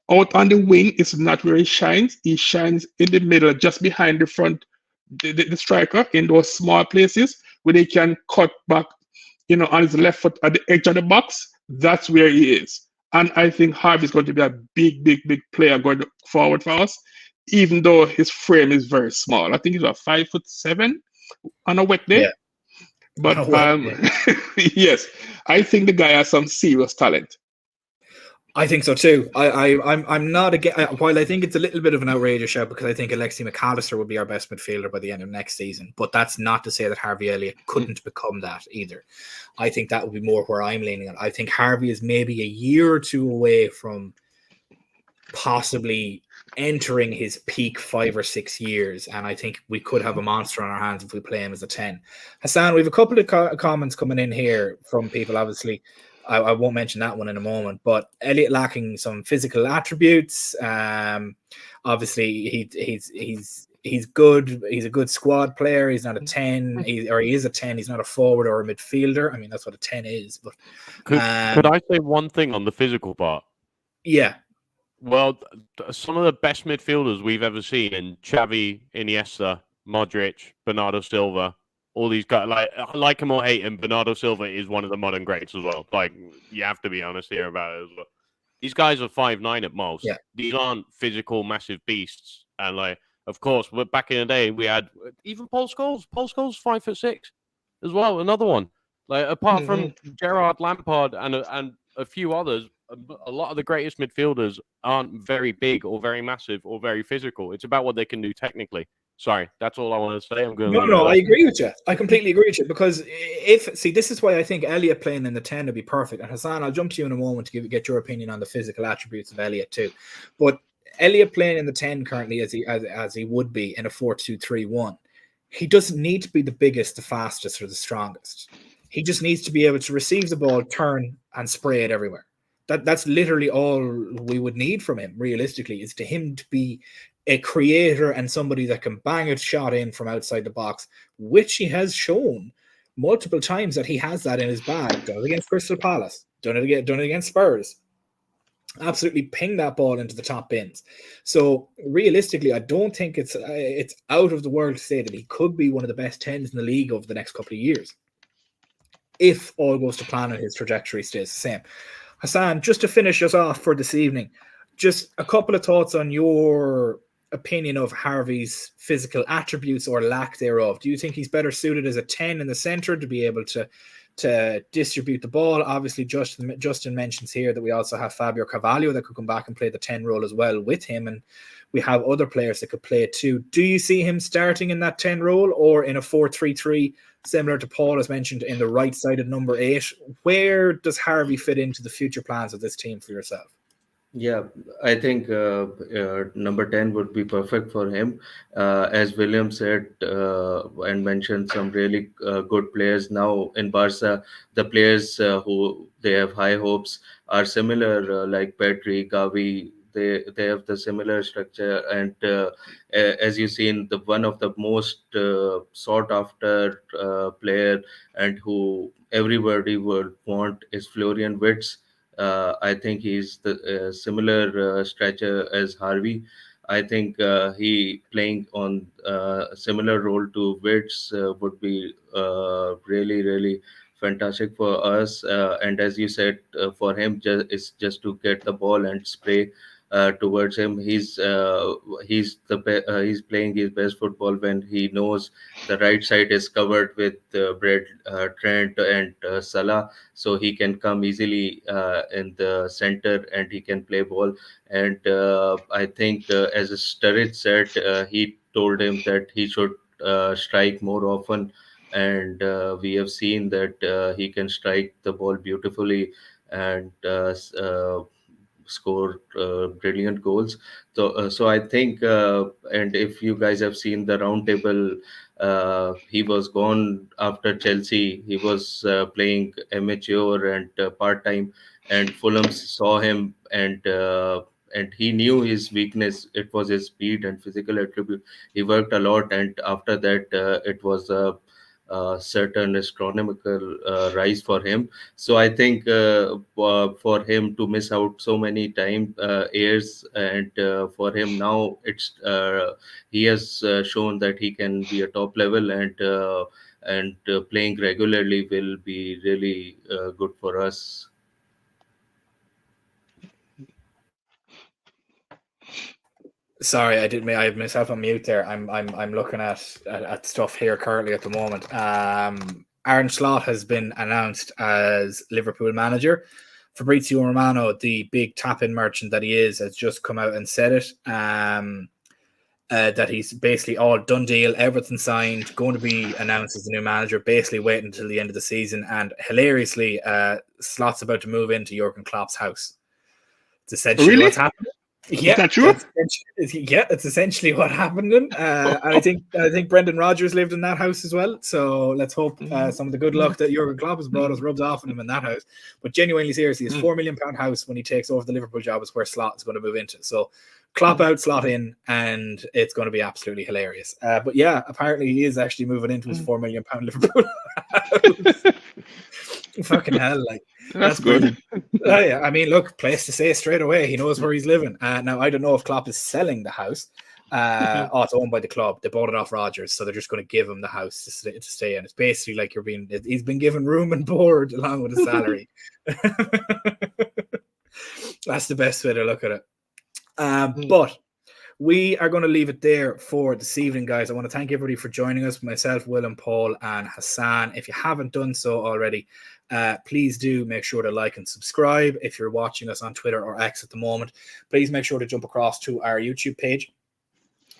Out on the wing is not where he shines. He shines in the middle, just behind the front, the striker, in those small places where they can cut back, on his left foot at the edge of the box. That's where he is. And I think Harvey's going to be a big player going forward for us, even though his frame is very small. I think he's about 5'7" on a wet day. Yeah. But yes, I think the guy has some serious talent. I think so too. I'm not again. While I think it's a little bit of an outrageous shout because I think Alexi McAllister would be our best midfielder by the end of next season. But that's not to say that Harvey Elliott couldn't become that either. I think that would be more where I'm leaning on. I think Harvey is maybe a year or two away from possibly entering his peak 5 or 6 years, and I think we could have a monster on our hands if we play him as a 10. Hassan, we have a couple of comments coming in here from people. Obviously, I won't mention that one in a moment, but Elliott lacking some physical attributes. Obviously, he's good. He's a good squad player. He's not a 10, he is a 10. He's not a forward or a midfielder. I mean, that's what a 10 is. But could I say one thing on the physical part? Yeah. Well, some of the best midfielders we've ever seen in Xavi, Iniesta, Modric, Bernardo Silva, all these guys, like him or hate him, Bernardo Silva is one of the modern greats as well. Like, you have to be honest here about it as well. These guys are 5'9" at most. Yeah. These aren't physical, massive beasts. And, of course, back in the day, we had even Paul Scholes. Paul Scholes 5'6" as well. Another one. Apart from Gerrard, Lampard, and a few others, a lot of the greatest midfielders aren't very big or very massive or very physical. It's about what they can do technically. Sorry, that's all I want to say. I'm going. No, I agree with you. I completely agree with you because this is why I think Elliott playing in the 10 would be perfect. And Hassan, I'll jump to you in a moment to get your opinion on the physical attributes of Elliott too. But Elliott playing in the 10 currently, as he would be in a 4-2-3-1, he doesn't need to be the biggest, the fastest, or the strongest. He just needs to be able to receive the ball, turn, and spray it everywhere. That's literally all we would need from him, realistically, is to him to be a creator and somebody that can bang a shot in from outside the box, which he has shown multiple times that he has that in his bag. Done it against Crystal Palace, done it against Spurs. Absolutely ping that ball into the top bins. So realistically, I don't think it's out of the world to say that he could be one of the best 10s in the league over the next couple of years, if all goes to plan and his trajectory stays the same. Hassan, just to finish us off for this evening, just a couple of thoughts on your opinion of Harvey's physical attributes or lack thereof. Do you think he's better suited as a 10 in the centre to be able to distribute the ball? Obviously, Justin mentions here that we also have Fabio Carvalho that could come back and play the 10 role as well with him, and we have other players that could play it too. Do you see him starting in that 10 role or in a 4-3-3, similar to Paul has mentioned, in the right-sided number 8? Where does Harvey fit into the future plans of this team for yourself? Yeah, I think number 10 would be perfect for him. As William said and mentioned, some really good players now in Barca. The players who they have high hopes are similar, like Pedri, Gavi. They have the similar structure, and as you've seen, the one of the most sought after player and who everybody would want is Florian Wirtz. I think he's the similar stature as Harvey. I think he playing on a similar role to Wirtz would be really, really fantastic for us. And as you said, for him, is just to get the ball and spray towards him. He's playing his best football when he knows the right side is covered with Trent and Salah, so he can come easily in the center and he can play ball. And I think, as Sturridge said, he told him that he should strike more often, and we have seen that he can strike the ball beautifully and score brilliant goals. So I think, and if you guys have seen the round table, he was gone after Chelsea. He was playing amateur and part time, and Fulham saw him, and he knew his weakness. It was his speed and physical attribute. He worked a lot, and after that, it was a certain astronomical rise for him. So I think for him to miss out so many years, and for him now, he has shown that he can be a top level, and playing regularly will be really good for us. Sorry, I had myself on mute there. I'm looking at stuff here currently at the moment. Arne Slot has been announced as Liverpool manager. Fabrizio Romano, the big tap-in merchant that he is, has just come out and said it. That he's basically all done deal, everything signed, going to be announced as the new manager, basically waiting until the end of the season. And hilariously, Slot's about to move into Jurgen Klopp's house. It's essentially what's happening. Yeah, is that true? It's essentially what happened. And I think Brendan Rodgers lived in that house as well. So let's hope some of the good luck that Jurgen Klopp has brought us rubs off on him in that house. But genuinely, seriously, his £4 million house when he takes over the Liverpool job is where Slot is going to move into. So Klopp out, Slot in, and it's going to be absolutely hilarious. But yeah, apparently he is actually moving into his £4 million Liverpool house. Fucking hell, like that's good. Yeah, I mean, look, place to say straight away. He knows where he's living. Now, I don't know if Klopp is selling the house. It's owned by the club. They bought it off Rodgers, so they're just going to give him the house to stay in. It's basically like he's been given room and board along with his salary. That's the best way to look at it. But we are going to leave it there for this evening, guys. I want to thank everybody for joining us, myself, Will and Paul and Hassan. If you haven't done so already, please do make sure to like and subscribe. If you're watching us on Twitter or X at the moment, please make sure to jump across to our YouTube page.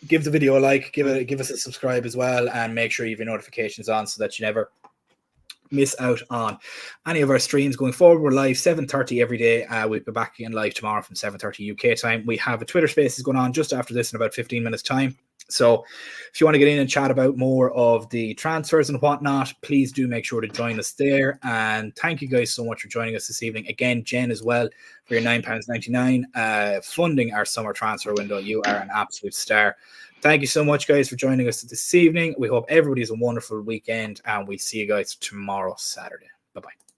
Give the video a like, give us a subscribe as well, and make sure you have your notifications on so that you never miss out on any of our streams going forward. We're live 7:30 every day. We'll be back again live tomorrow from 7:30 UK time. We have a Twitter Spaces going on just after this in about 15 minutes time. So if you want to get in and chat about more of the transfers and whatnot, please do make sure to join us there. And thank you guys so much for joining us this evening. Again, Jen as well, for your £9.99 funding our summer transfer window. You are an absolute star. Thank you so much, guys, for joining us this evening. We hope everybody has a wonderful weekend, and we'll see you guys tomorrow, Saturday. Bye-bye.